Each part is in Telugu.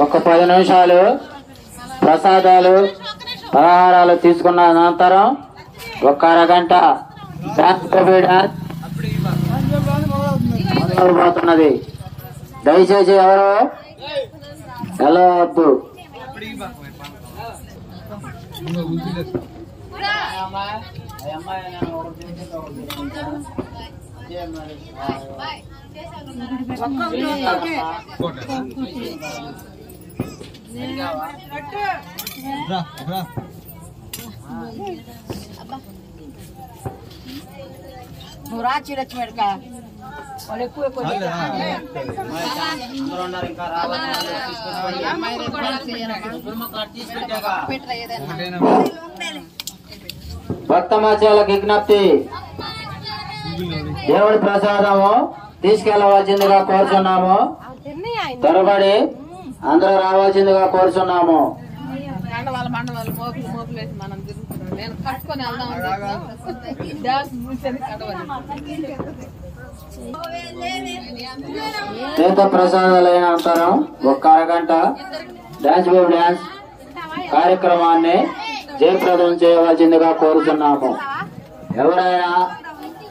ఒక 10 నిమిషాలు ప్రసాదాలు పలహారాలు తీసుకున్న అనంతరం ఒక అరగంట డాన్స్ మొదలవబోతున్నది. దయచేసి ఎవరు వెళ్ళవద్దు. నువ్వు రాచి మెడక వాళ్ళు ఎక్కువ భక్తమాచాలకు విజ్ఞప్తి, దేవుడి ప్రసాదము తీసుకెళ్లవలసిందిగా కోరుచున్నాము. త్వరపడి అందరూ రావాల్సిందిగా కోరుచున్నాము. తీర్థ ప్రసాదాలు అయిన అనంతరం ఒక అరగంట డాన్స్ బేబీ డాన్స్ కార్యక్రమాన్ని జయప్రదం చేయవలసిందిగా కోరుతున్నాము. ఎవరైనా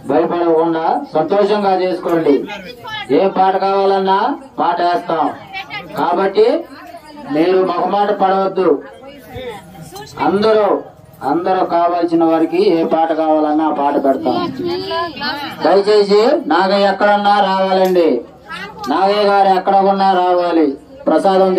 భయపడకుండా సంతోషంగా చేసుకోండి. ఏ పాట కావాలన్నా పాట వేస్తాం కాబట్టి మీరు మొహమాట పడవద్దు. అందరూ కావాల్సిన వారికి ఏ పాట కావాలన్నా ఆ పాట పెడతాం. దయచేసి నాగయ్య ఎక్కడున్నా రావాలండి. నాగయ్య గారు ఎక్కడ ఉన్నా రావాలి. ప్రసాదం